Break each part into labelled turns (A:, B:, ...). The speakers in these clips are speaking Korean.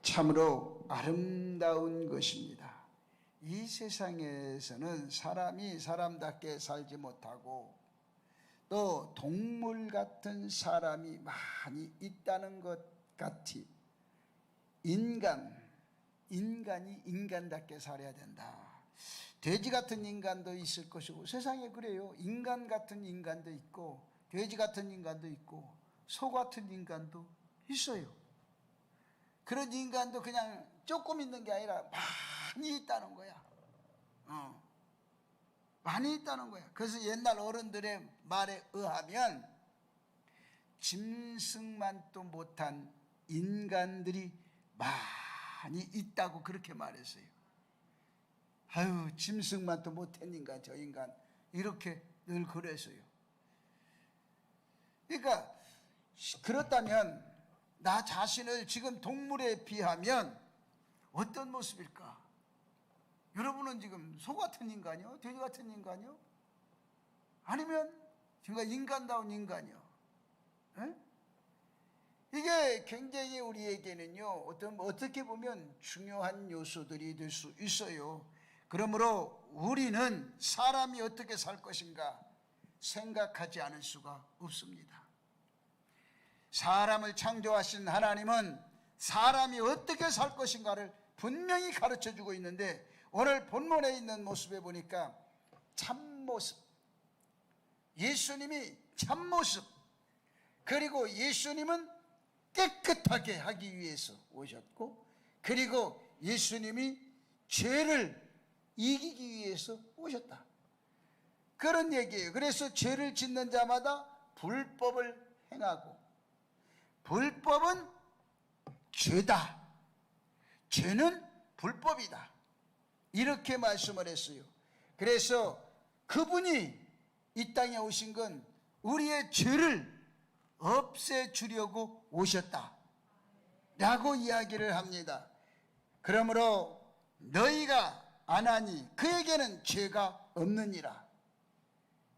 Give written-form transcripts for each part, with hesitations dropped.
A: 참으로 아름다운 것입니다. 이 세상에서는 사람이 사람답게 살지 못하고 또 동물 같은 사람이 많이 있다는 것 같이 인간이 인간답게 살아야 된다. 돼지 같은 인간도 있을 것이고, 세상에 그래요. 인간 같은 인간도 있고 돼지 같은 인간도 있고 소 같은 인간도 있어요. 그런 인간도 그냥 조금 있는 게 아니라 많이 있다는 거야. 많이 있다는 거야. 그래서 옛날 어른들의 말에 의하면 짐승만도 못한 인간들이 많이 있다고 그렇게 말했어요. 아유, 짐승만도 못한 인간, 저 인간, 이렇게 늘 그랬어요. 그러니까 그렇다면 나 자신을 지금 동물에 비하면 어떤 모습일까? 여러분은 지금 소 같은 인간이요? 돼지 같은 인간이요? 아니면 정말 인간다운 인간이요? 에? 이게 굉장히 우리에게는요, 어떻게 보면 중요한 요소들이 될 수 있어요. 그러므로 우리는 사람이 어떻게 살 것인가 생각하지 않을 수가 없습니다. 사람을 창조하신 하나님은 사람이 어떻게 살 것인가를 분명히 가르쳐주고 있는데, 오늘 본문에 있는 모습에 보니까 참모습, 예수님이 참모습, 그리고 예수님은 깨끗하게 하기 위해서 오셨고, 그리고 예수님이 죄를 이기기 위해서 오셨다, 그런 얘기예요. 그래서 죄를 짓는 자마다 불법을 행하고, 불법은 죄다, 죄는 불법이다, 이렇게 말씀을 했어요. 그래서 그분이 이 땅에 오신 건 우리의 죄를 없애주려고 오셨다 라고 이야기를 합니다. 그러므로 너희가 안 하니 그에게는 죄가 없느니라.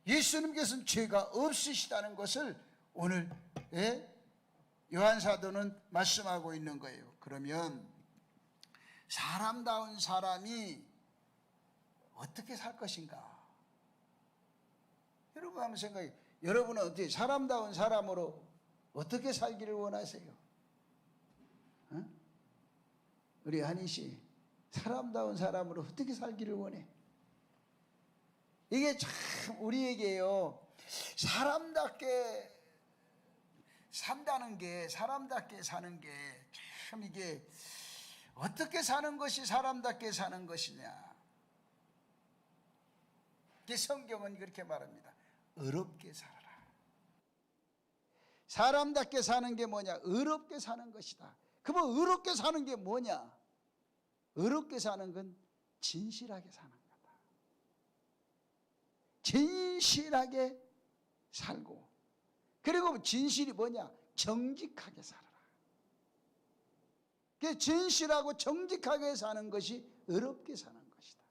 A: 예수님께서는 죄가 없으시다는 것을 오늘 요한사도는 말씀하고 있는 거예요. 그러면 사람다운 사람이 어떻게 살 것인가? 여러분 한번 생각해. 여러분은 어떻게 사람다운 사람으로 어떻게 살기를 원하세요? 우리 한희 씨, 사람다운 사람으로 어떻게 살기를 원해? 이게 참 우리에게요, 사람답게 산다는 게, 사람답게 사는 게 참, 이게 어떻게 사는 것이 사람답게 사는 것이냐, 성경은 그렇게 말합니다. 의롭게 살아라. 사람답게 사는 게 뭐냐? 의롭게 사는 것이다. 그럼 의롭게 사는 게 뭐냐? 의롭게 사는 건 진실하게 사는 거다. 진실하게 살고, 그리고 진실이 뭐냐? 정직하게 살아라. 진실하고 정직하게 사는 것이 의롭게 사는 것이다.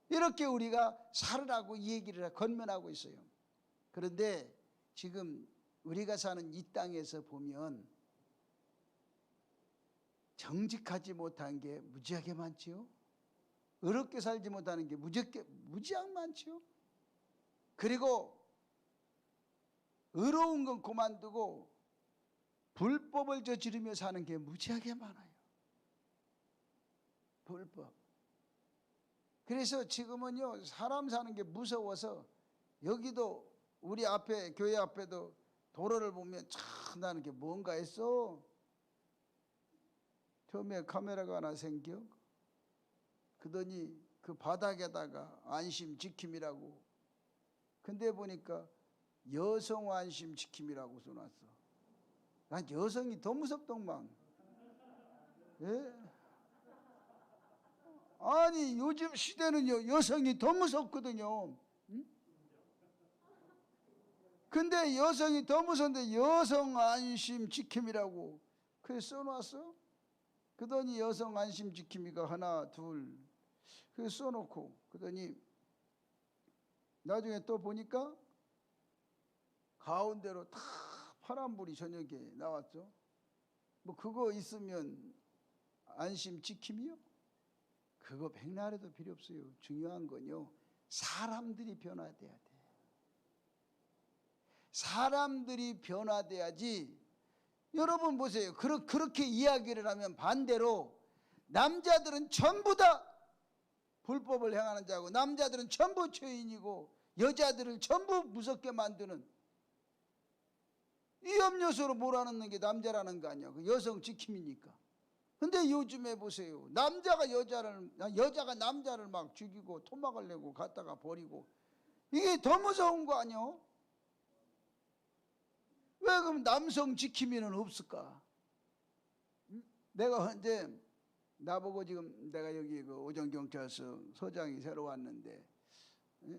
A: 이렇게 우리가 살으라고 얘기를 권면하고 있어요. 그런데 지금 우리가 사는 이 땅에서 보면 정직하지 못한 게 무지하게 많지요. 의롭게 살지 못하는 게 무지하게 많지요. 그리고 의로운 건 그만두고 불법을 저지르며 사는 게 무지하게 많아요. 불법. 그래서 지금은요, 사람 사는 게 무서워서, 여기도 우리 앞에, 교회 앞에도 도로를 보면 참 나는 게 뭔가 했어. 처음에 카메라가 하나 생겨. 그러더니 그 바닥에다가 안심 지킴이라고. 근데 보니까 여성 안심 지킴이라고 써놨어. 난 여성이 더 무섭더만. 예? 아니, 요즘 시대는요, 여성이 더 무섭거든요. 응? 근데 여성이 더 무서운데 여성 안심 지킴이라고 그래 써놨어. 그러더니 여성 안심 지킴이가 하나 둘 그래 써놓고, 그러더니 나중에 또 보니까 가운데로 다 파란불이 저녁에 나왔죠. 뭐 그거 있으면 안심 지킴이요? 그거 백날에도 필요 없어요. 중요한 건요, 사람들이 변화돼야 돼. 사람들이 변화돼야지. 여러분 보세요. 그렇게 이야기를 하면 반대로 남자들은 전부 다 불법을 행하는 자고, 남자들은 전부 죄인이고, 여자들을 전부 무섭게 만드는 위험 요소로 몰아넣는 게 남자라는 거 아니야. 그 여성 지킴이니까. 근데 요즘에 보세요. 여자가 남자를 막 죽이고 토막을 내고 갖다가 버리고, 이게 더 무서운 거 아니요? 왜 그럼 남성 지킴이는 없을까? 내가 언제 나보고, 지금 내가 여기 그 오정경찰서 서장이 새로 왔는데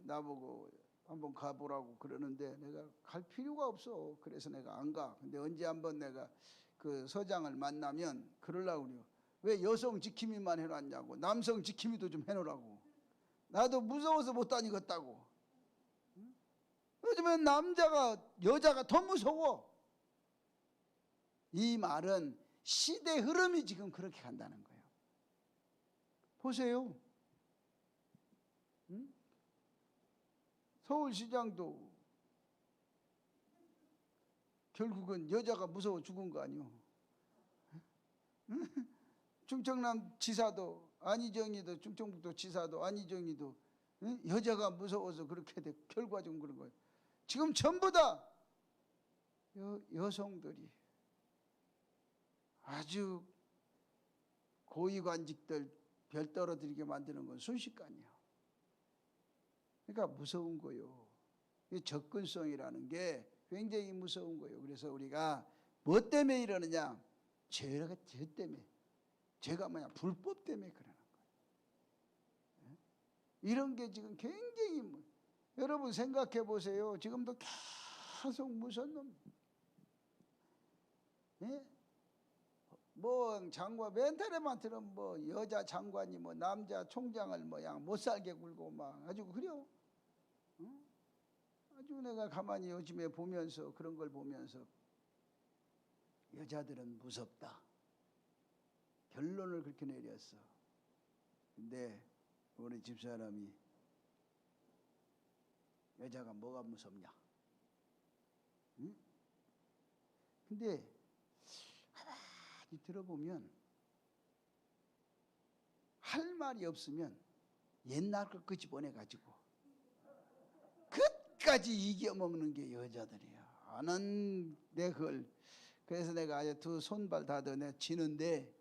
A: 나보고 한번 가보라고 그러는데 내가 갈 필요가 없어. 그래서 내가 안 가. 근데 언제 한번 내가 그 서장을 만나면 그러려고 그래요. 왜 여성 지킴이만 해놨냐고, 남성 지킴이도 좀 해놓으라고. 나도 무서워서 못 다니겠다고. 요즘엔 여자가 더 무서워. 이 말은 시대 흐름이 지금 그렇게 간다는 거예요. 보세요. 서울시장도 결국은 여자가 무서워 죽은 거 아니요? 충청남 지사도 안희정이도, 충청북도 지사도 안희정이도 여자가 무서워서 그렇게 돼. 결과적으로 그런 거예요. 지금 전부 다 여성들이 아주 고위관직들 별 떨어뜨리게 만드는 건 순식간이에요. 그러니까 무서운 거예요. 접근성이라는 게 굉장히 무서운 거예요. 그래서 우리가 뭐 때문에 이러느냐? 죄 때문에. 죄가 뭐냐? 불법 때문에 그러는 거예요. 이런 게 지금 굉장히 여러분 생각해 보세요. 지금도 계속 무슨 놈, 뭐 장관 멘탈에만 들으면 뭐 여자 장관이 뭐 남자 총장을 뭐야 못 살게 굴고 막 아주 그래요. 아주 내가 가만히 요즘에 보면서, 그런 걸 보면서 여자들은 무섭다, 결론을 그렇게 내렸어. 근데 우리 집사람이 여자가 뭐가 무섭냐? 근데 가만히 들어보면 할 말이 없으면 옛날 걸 끄집어내가지고 끝까지 이겨먹는 게 여자들이야. 나는 내 그걸, 그래서 내가 아주 두 손발 다져 내가 지는데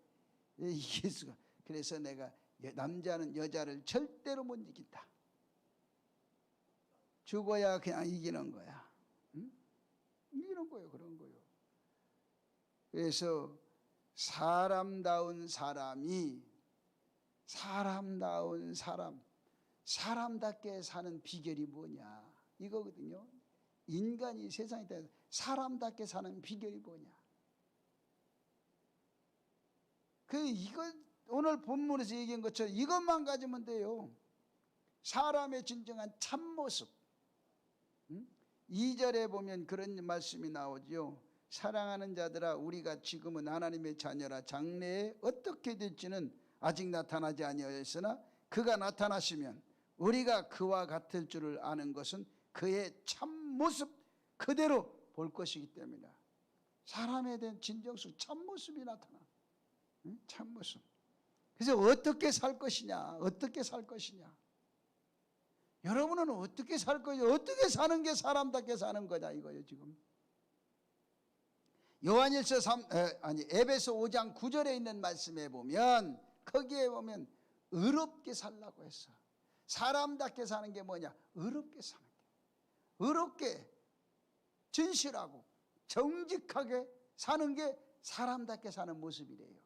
A: 이길 수가. 그래서 내가 남자는 여자를 절대로 못 이긴다. 죽어야 그냥 이기는 거야. 이기는 거예요. 그런 거예요. 그래서 사람다운 사람답게 사는 비결이 뭐냐, 이거거든요. 인간이 세상에 대해서 사람답게 사는 비결이 뭐냐? 이거 오늘 본문에서 얘기한 것처럼 이것만 가지면 돼요. 사람의 진정한 참모습. 2절에 보면 그런 말씀이 나오죠. 사랑하는 자들아, 우리가 지금은 하나님의 자녀라. 장래에 어떻게 될지는 아직 나타나지 아니하였으나 그가 나타나시면 우리가 그와 같을 줄을 아는 것은 그의 참모습 그대로 볼 것이기 때문이다. 사람에 대한 진정수, 참모습이 나타나. 참모습. 그래서 어떻게 살 것이냐, 어떻게 살 것이냐. 여러분은 어떻게 살 거예요? 어떻게 사는 게 사람답게 사는 거냐 이거예요 지금. 에베소 5장 9절에 있는 말씀에 보면, 거기에 보면 의롭게 살라고 했어. 사람답게 사는 게 뭐냐? 의롭게 사는 게. 의롭게, 진실하고 정직하게 사는 게 사람답게 사는 모습이래요.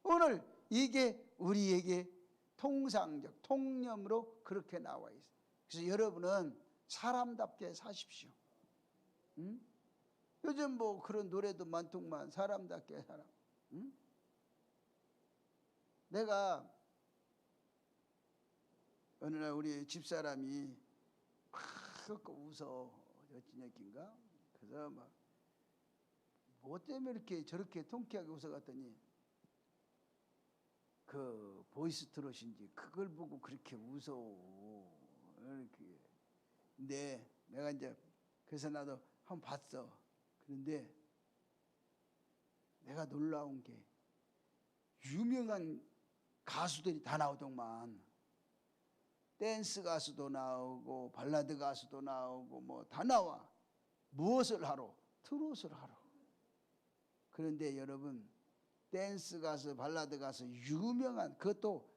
A: 오늘 이게 우리에게 통상적 통념으로 그렇게 나와 있어요. 그래서 여러분은 사람답게 사십시오. 요즘 뭐 그런 노래도 많더만, 사람답게 살아. 내가 어느 날 우리 집사람이 막 웃어, 여친여긴가? 그래서 막 뭐 때문에 이렇게 저렇게 통쾌하게 웃어갔더니 그 보이스트롯인지 그걸 보고 그렇게 웃어. 이렇게. 근데 내가 이제 그래서 나도 한번 봤어. 그런데 내가 놀라운 게 유명한 가수들이 다 나오더만. 댄스 가수도 나오고 발라드 가수도 나오고 뭐 다 나와. 무엇을 하러? 트롯을 하러. 그런데 여러분, 댄스 가수, 발라드 가수 유명한, 그것도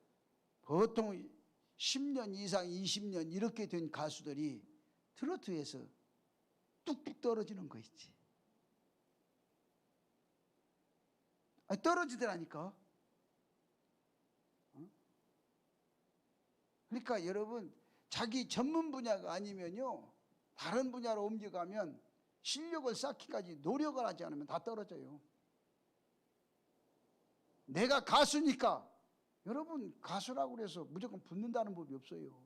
A: 보통 10년 이상 20년 이렇게 된 가수들이 트로트에서 뚝뚝 떨어지는 거 있지. 아니, 떨어지더라니까. 그러니까 여러분, 자기 전문 분야가 아니면요, 다른 분야로 옮겨가면 실력을 쌓기까지 노력을 하지 않으면 다 떨어져요. 내가 가수니까, 여러분 가수라고 해서 무조건 붙는다는 법이 없어요.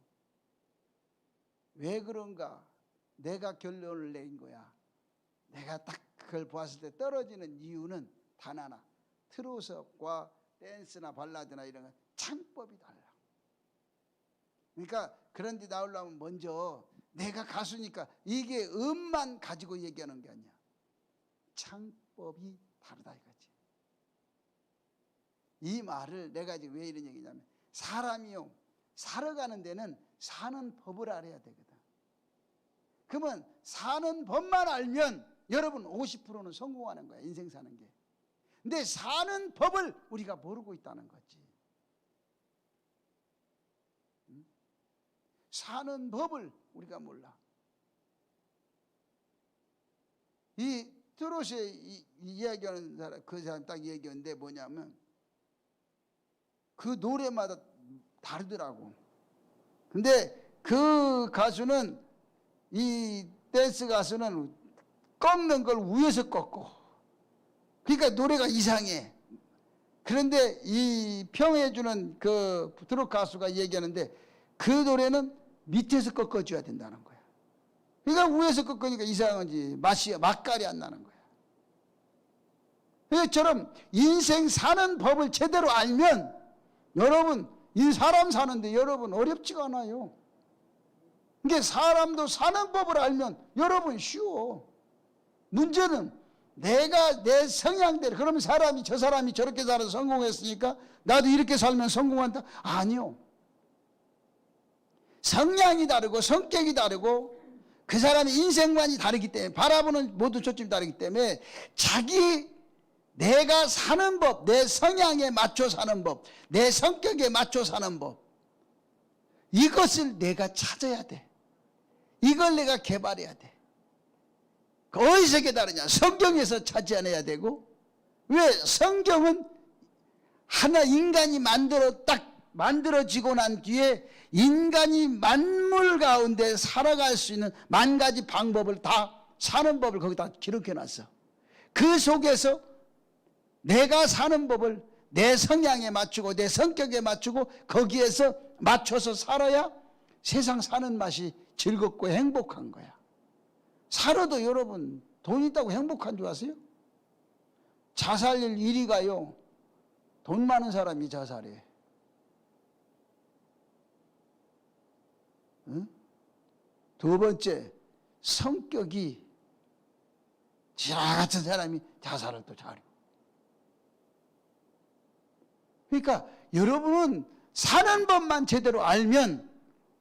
A: 왜 그런가? 내가 결론을 낸 거야. 내가 딱 그걸 보았을 때 떨어지는 이유는 단 하나. 트롯과 댄스나 발라드나 이런 건 창법이 달라. 그러니까 그런 데 나오려면 먼저 내가 가수니까 이게 음만 가지고 얘기하는 게 아니야. 창법이 다르다 이거지. 이 말을 내가 지금 왜 이런 얘기냐면, 사람이요, 살아가는 데는 사는 법을 알아야 되거든. 그러면 사는 법만 알면 여러분 50%는 성공하는 거야, 인생 사는 게. 근데 사는 법을 우리가 모르고 있다는 거지. 사는 법을 우리가 몰라. 이 트롯에 이야기하는 사람, 그 사람 딱 얘기하는데 뭐냐면, 그 노래마다 다르더라고. 근데 그 가수는, 이 댄스 가수는 꺾는 걸 위에서 꺾고, 그러니까 노래가 이상해. 그런데 이 평해주는 그 트롯 가수가 얘기하는데, 그 노래는 밑에서 꺾어줘야 된다는 거야. 그러니까 위에서 꺾으니까 이상한지 맛깔이 안 나는 거야. 이처럼 인생 사는 법을 제대로 알면 여러분, 이 사람 사는데 여러분 어렵지가 않아요. 그러니까 사람도 사는 법을 알면 여러분 쉬워. 문제는 내가 내 성향대로, 그러면 사람이, 저 사람이 저렇게 살아서 성공했으니까 나도 이렇게 살면 성공한다? 아니요. 성향이 다르고 성격이 다르고 그 사람의 인생관이 다르기 때문에, 바라보는 모든 초점이 다르기 때문에 내가 사는 법, 내 성향에 맞춰 사는 법, 내 성격에 맞춰 사는 법, 이것을 내가 찾아야 돼. 이걸 내가 개발해야 돼. 어디서 깨달으냐? 성경에서 찾아내야 되고, 왜? 성경은 하나 인간이 만들어지고 난 뒤에 인간이 만물 가운데 살아갈 수 있는 만 가지 방법을 다, 사는 법을 거기다 기록해 놨어. 그 속에서 내가 사는 법을 내 성향에 맞추고 내 성격에 맞추고 거기에서 맞춰서 살아야 세상 사는 맛이 즐겁고 행복한 거야. 살아도 여러분 돈 있다고 행복한 줄 아세요? 자살률 1위가요, 돈 많은 사람이 자살해. 응? 두 번째, 성격이 지라 같은 사람이 자살을 또 잘해. 그러니까 여러분은 사는 법만 제대로 알면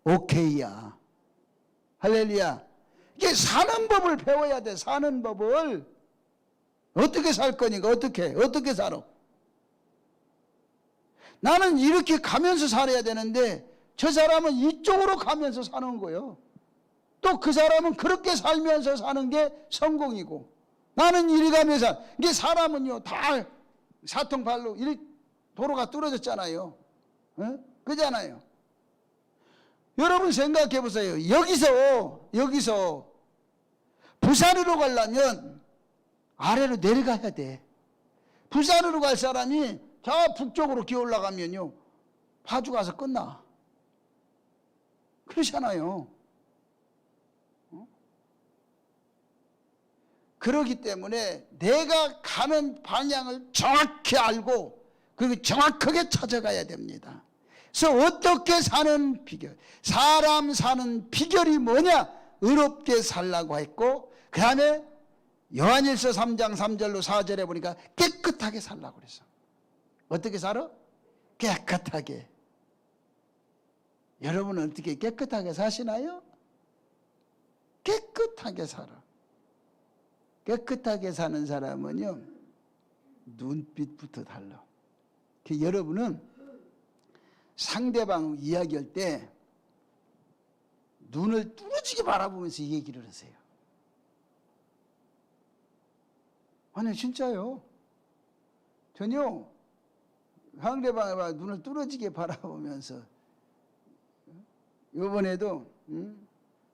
A: 오케이야. 할렐루야. 이게 사는 법을 배워야 돼. 사는 법을. 어떻게 살 거니까 어떻게 살아? 나는 이렇게 가면서 살아야 되는데 저 사람은 이쪽으로 가면서 사는 거예요. 또 그 사람은 그렇게 살면서 사는 게 성공이고, 나는 이리 가면서. 이게 사람은요 다 사통팔로 도로가 뚫어졌잖아요. 그잖아요. 여러분 생각해 보세요. 여기서 부산으로 가려면 아래로 내려가야 돼. 부산으로 갈 사람이 저 북쪽으로 기어 올라가면요 파주 가서 끝나. 그렇잖아요.
B: 그렇기 때문에 내가 가는 방향을 정확히 알고 그리고 정확하게 찾아가야 됩니다. 그래서 어떻게 사는 비결, 사람 사는 비결이 뭐냐? 의롭게 살라고 했고, 그 다음에 요한일서 3장 3절로 4절에 보니까 깨끗하게 살라고 그랬어. 어떻게 살아? 깨끗하게. 여러분은 어떻게 깨끗하게 사시나요? 깨끗하게 살아. 깨끗하게 사는 사람은요, 눈빛부터 달라. 여러분은 상대방 이야기할 때 눈을 뚫어지게 바라보면서 얘기를 하세요. 아니, 진짜요. 전혀 상대방의 눈을 뚫어지게 바라보면서, 이번에도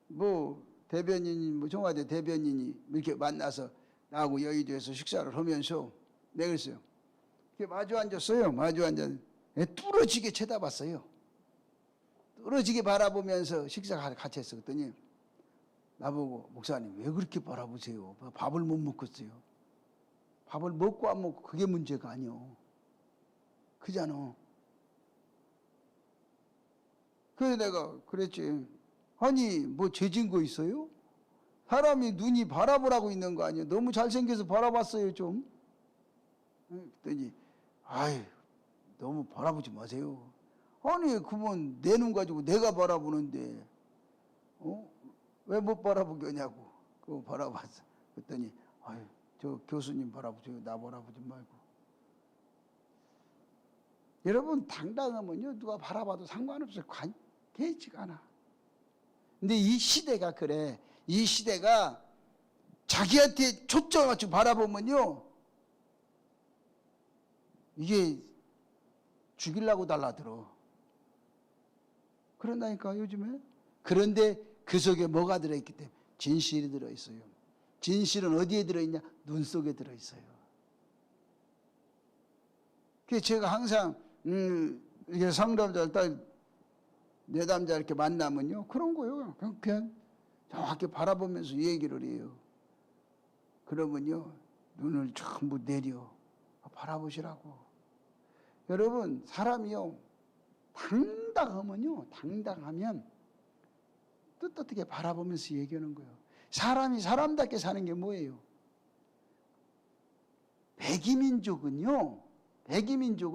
B: 뭐 대변인이, 청와대 대변인이 이렇게 만나서 나하고 여의도에서 식사를 하면서 내가 그랬어요. 이렇게 마주 앉았어요. 마주 앉았는데 뚫어지게 쳐다봤어요. 뚫어지게 바라보면서 식사 같이 했었더니 나보고, 목사님 왜 그렇게 바라보세요? 밥을 못 먹겠어요. 밥을 먹고 안 먹고 그게 문제가 아니요. 그잖아. 그래서 내가 그랬지. 아니, 뭐 죄진 거 있어요? 사람이 눈이 바라보라고 있는 거 아니에요? 너무 잘생겨서 바라봤어요, 좀. 그랬더니, 아이, 너무 바라보지 마세요. 아니, 그러면 내 눈 가지고 내가 바라보는데, 왜 못 바라보게 하냐고. 그거 바라봤어. 그랬더니, 아유, 저 교수님 바라보세요. 나 바라보지 말고. 여러분, 당당하면요, 누가 바라봐도 상관없어요. 관계지가 않아. 근데 이 시대가 그래. 이 시대가 자기한테 초점을 맞추고 바라보면요, 이게 죽이려고 달라들어. 그런다니까, 요즘에. 그런데 그 속에 뭐가 들어있기 때문에? 진실이 들어있어요. 진실은 어디에 들어있냐? 눈 속에 들어있어요. 그래서 제가 항상 이렇게 상담자, 내담자 이렇게 만나면요, 그런 거예요. 그냥 정확히 바라보면서 얘기를 해요. 그러면요, 눈을 전부 내려 바라보시라고. 여러분, 사람이요, 당당하면 떳떳하게 바라보면서 얘기하는 거예요. 사람이 사람답게 사는 게 뭐예요? 백이민족은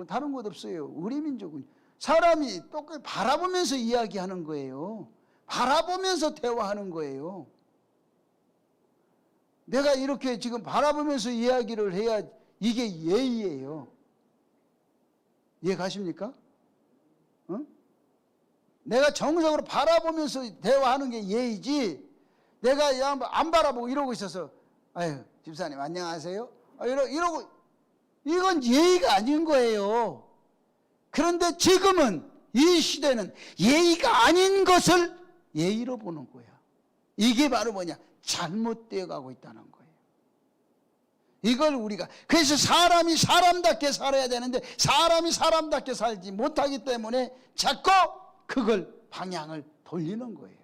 B: 다른 것 없어요. 우리 민족은 사람이 똑같이 바라보면서 이야기하는 거예요. 바라보면서 대화하는 거예요. 내가 이렇게 지금 바라보면서 이야기를 해야 이게 예의예요. 이해 가십니까? 내가 정성으로 바라보면서 대화하는 게 예의지, 내가 안 바라보고 이러고 있어서, 아유, 집사님 안녕하세요, 이러고, 이건 예의가 아닌 거예요. 그런데 지금은, 이 시대는 예의가 아닌 것을 예의로 보는 거야. 이게 바로 뭐냐? 잘못되어 가고 있다는 거예요. 이걸 우리가, 그래서 사람이 사람답게 살아야 되는데 사람이 사람답게 살지 못하기 때문에 자꾸 그걸 방향을 돌리는 거예요.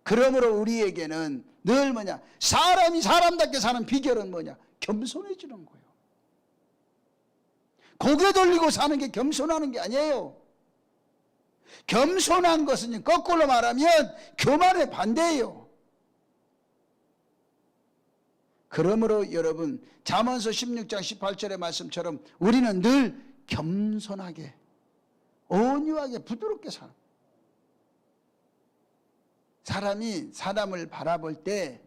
B: 그러므로 우리에게는 늘 뭐냐? 사람이 사람답게 사는 비결은 뭐냐? 겸손해지는 거예요. 고개 돌리고 사는 게 겸손하는 게 아니에요. 겸손한 것은 거꾸로 말하면 교만의 반대예요. 그러므로 여러분, 잠언서 16장 18절의 말씀처럼 우리는 늘 겸손하게, 온유하게, 부드럽게 살아. 사람이 사람을 바라볼 때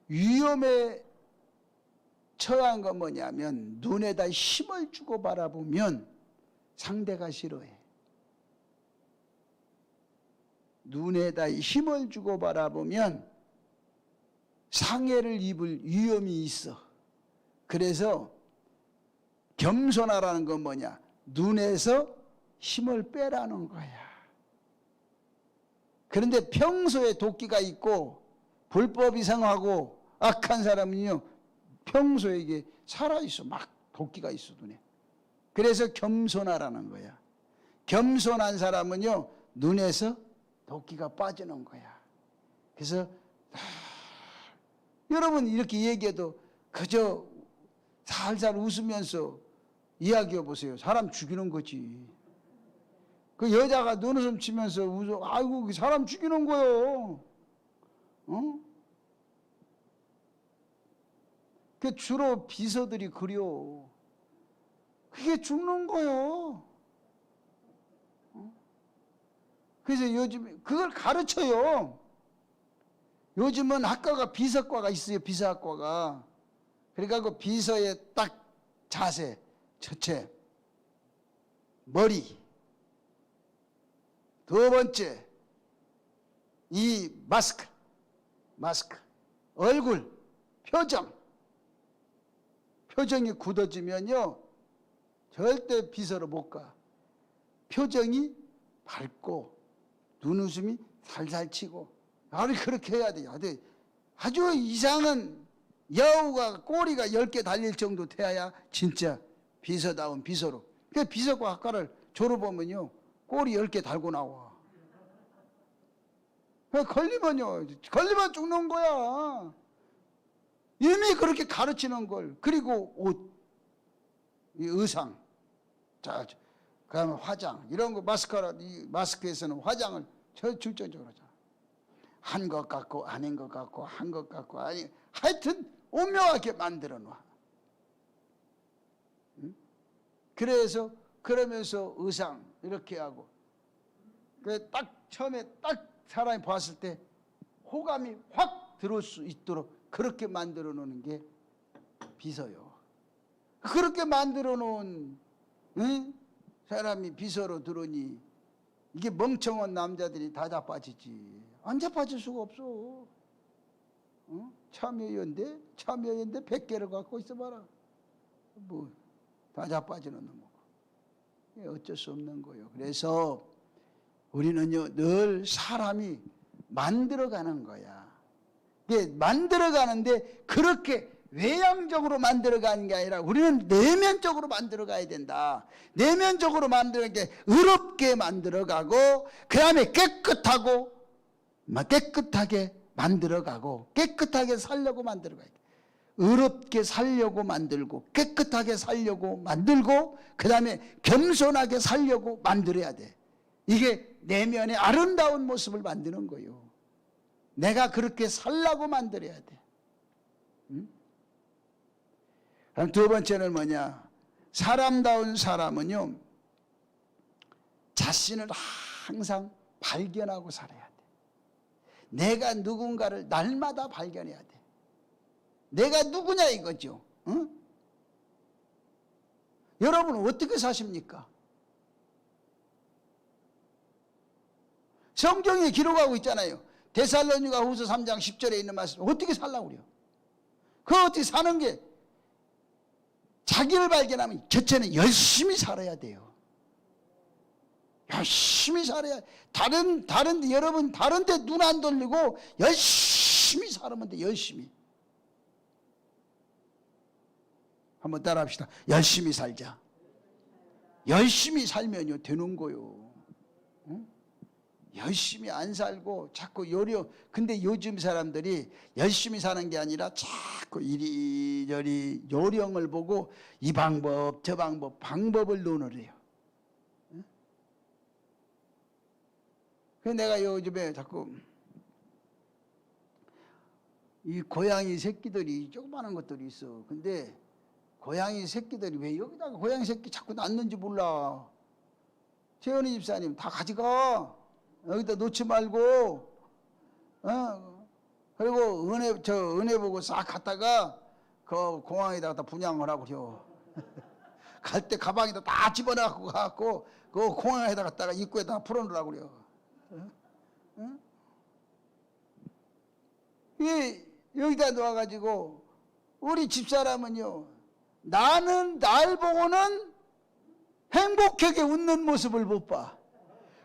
B: 위험에 처한 건 뭐냐면, 눈에다 힘을 주고 바라보면 상대가 싫어해. 눈에다 힘을 주고 바라보면 상해를 입을 위험이 있어. 그래서 겸손하라는 건 뭐냐? 눈에서 힘을 빼라는 거야. 그런데 평소에 도끼가 있고 불법이 성하고 악한 사람은요, 평소에 이게 살아있어. 막 도끼가 있어, 눈에. 그래서 겸손하라는 거야. 겸손한 사람은요, 눈에서 도끼가 빠지는 거야. 그래서 여러분 이렇게 얘기해도 그저 살살 웃으면서 이야기해 보세요. 사람 죽이는 거지. 그 여자가 눈웃음 치면서 웃어. 아이고 사람 죽이는 거요. 어? 그 주로 비서들이 그려. 그게 죽는 거요. 그래서 요즘 그걸 가르쳐요. 요즘은 학과가 비서과가 있어요. 비서학과가. 그러니까 그 비서의 딱 자세, 첫째, 머리, 두 번째, 이 마스크, 얼굴, 표정이 굳어지면요 절대 비서로 못 가. 표정이 밝고 눈웃음이 살살 치고 아니 그렇게 해야 돼요. 아주 이상한 여우가 꼬리가 10개 달릴 정도 돼야 진짜 비서다운 비서로. 그 비서과 학과를 졸업하면요 꼬리 10개 달고 나와. 걸리면 죽는 거야. 이미 그렇게 가르치는 걸. 그리고 옷, 이 의상, 자, 그다음에 화장 이런 거 이 마스크에서는 화장을 절정적으로 하잖아. 한 것 같고 아닌 것 같고 한 것 같고 아니 하여튼 오묘하게 만들어 놔. 응? 그래서 그러면서 의상 이렇게 하고 딱 처음에 딱 사람이 봤을 때 호감이 확 들어올 수 있도록 그렇게 만들어 놓는 게 비서요. 그렇게 만들어 놓은 사람이 비서로 들어오니 이게 멍청한 남자들이 다 자빠지지. 안 자빠질 수가 없어. 참여연대 100개를 갖고 있어봐라. 뭐 다 자빠지는 놈이고. 어쩔 수 없는 거예요. 그래서 우리는요 늘 사람이 만들어가는 거야. 이게 만들어가는데 그렇게 외향적으로 만들어가는 게 아니라 우리는 내면적으로 만들어가야 된다. 내면적으로 만드는 게 의롭게 만들어가고 그 다음에 깨끗하게 만들어가고 깨끗하게 살려고 만들어가야 돼. 의롭게 살려고 만들고 깨끗하게 살려고 만들고 그 다음에 겸손하게 살려고 만들어야 돼. 이게 내면의 아름다운 모습을 만드는 거예요. 내가 그렇게 살라고 만들어야 돼. 그럼 두 번째는 뭐냐? 사람다운 사람은요 자신을 항상 발견하고 살아야 돼. 내가 누군가를 날마다 발견해야 돼. 내가 누구냐 이거죠. 응? 여러분 어떻게 사십니까? 성경에 기록하고 있잖아요. 데살로니가 후서 3장 10절에 있는 말씀 어떻게 살라고 그래요? 그거 어떻게 사는 게 자기를 발견하면 첫째는 열심히 살아야 돼요. 열심히 살아야 여러분 다른 데 눈 안 돌리고 열심히 살면 돼. 열심히 한번 따라 합시다. 열심히 살자. 열심히 살면요 되는 거요. 응? 열심히 안 살고 자꾸 근데 요즘 사람들이 열심히 사는 게 아니라 자꾸 이리저리 요령을 보고 이 방법 저 방법을 논의해요. 응? 그래서 내가 요즘에 자꾸 이 고양이 새끼들이 조그마한 것들이 있어. 근데 고양이 새끼들이 왜 여기다가 고양이 새끼 자꾸 낳는지 몰라. 최은희 집사님 다 가져가. 여기다 놓지 말고, 그리고 은혜 보고 싹 갔다가 그 공항에다가 분양을 하고 그래요. 갈 때 가방에다 다 집어넣고 가고 그 공항에다 갖다가 입구에다 풀어놓으라고 그래요. 여기다 놓아가지고 우리 집사람은요. 나는 날 보고는 행복하게 웃는 모습을 못 봐.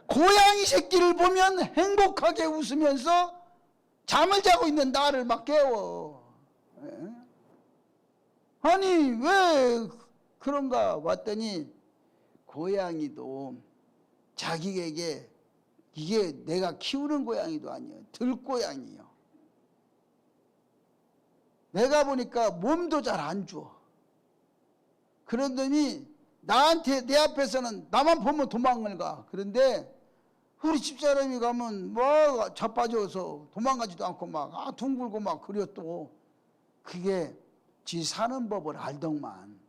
B: 고양이 새끼를 보면 행복하게 웃으면서 잠을 자고 있는 나를 막 깨워. 아니 왜 그런가 봤더니 고양이도 자기에게 이게 내가 키우는 고양이도 아니에요. 들고양이요. 내가 보니까 몸도 잘 안 줘. 그러더니 나한테 내 앞에서는 나만 보면 도망을 가. 그런데 우리 집사람이 가면 뭐 자빠져서 도망가지도 않고 막 둥글고 막 그려 또. 그게 지 사는 법을 알더만.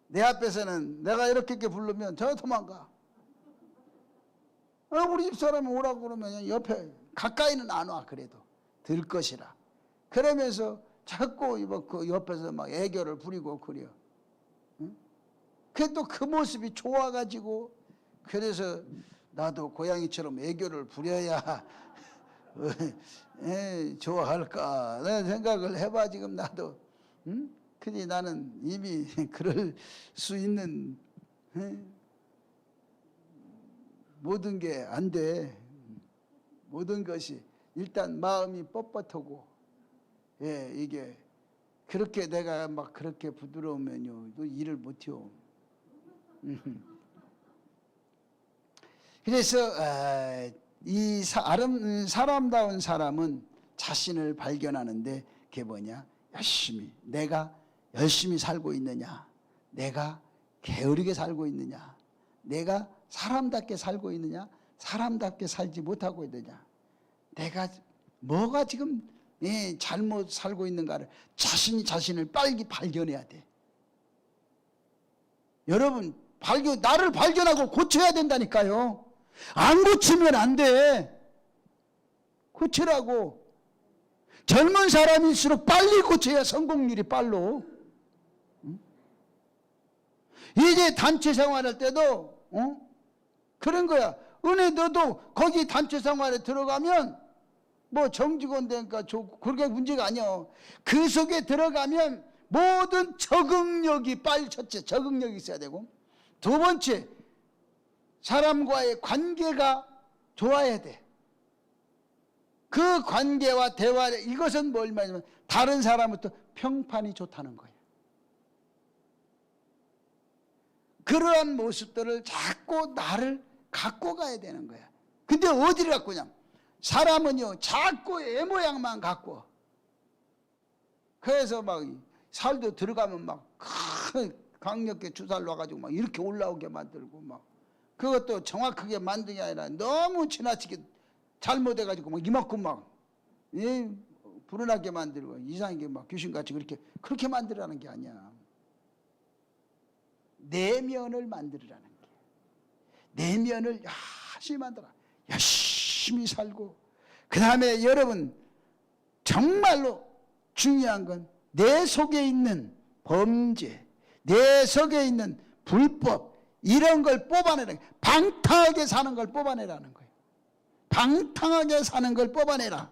B: 내 앞에서는 내가 이렇게 부르면 저 도망가. 우리 집사람이 오라고 그러면 옆에 가까이는 안 와. 그래도 들 것이라. 그러면서 자꾸 그 옆에서 막 애교를 부리고 그려. 그게 또 그 모습이 좋아가지고 그래서 나도 고양이처럼 애교를 부려야 좋아할까 라는 생각을 해봐. 지금 나도. 그니 나는 이미 그럴 수 있는 모든 게 안 돼. 모든 것이 일단 마음이 뻣뻣하고 이게 그렇게 내가 막 그렇게 부드러우면요 또 일을 못해요. 그래서 이 사람다운 사람은 자신을 발견하는데 그게 뭐냐? 내가 열심히 살고 있느냐? 내가 게으르게 살고 있느냐? 내가 사람답게 살고 있느냐? 사람답게 살지 못하고 있느냐? 내가 뭐가 지금 잘못 살고 있는가를 자신을 빨리 발견해야 돼. 여러분 나를 발견하고 고쳐야 된다니까요. 안 고치면 안 돼. 고치라고. 젊은 사람일수록 빨리 고쳐야 성공률이 빨로. 이제 단체 생활할 때도 그런 거야. 은혜 너도 거기 단체 생활에 들어가면 뭐 정직원 되니까 그렇게 문제가 아니야. 그 속에 들어가면 모든 적응력이 첫째 적응력이 있어야 되고, 두 번째 사람과의 관계가 좋아야 돼. 그 관계와 대화, 이것은 뭘 말하냐면 다른 사람부터 평판이 좋다는 거예요. 그러한 모습들을 자꾸 나를 갖고 가야 되는 거야. 근데 어디를 갖고 오냐? 사람은요 자꾸 애 모양만 갖고. 그래서 막 살도 들어가면 막 큰 강력하게 주사를 놔가지고 막 이렇게 올라오게 만들고 막, 그것도 정확하게 만든 게 아니라 너무 지나치게 잘못해가지고 막 이만큼 막 불운하게 만들고 이상하게 막 귀신같이 그렇게 만들라는 게 아니야. 내면을 만들으라는 게. 내면을 열심히 만들어. 열심히 살고. 그 다음에 여러분 정말로 중요한 건 내 속에 있는 범죄, 내 속에 있는 불법, 이런 걸 뽑아내라. 방탕하게 사는 걸 뽑아내라는 거예요. 방탕하게 사는 걸 뽑아내라.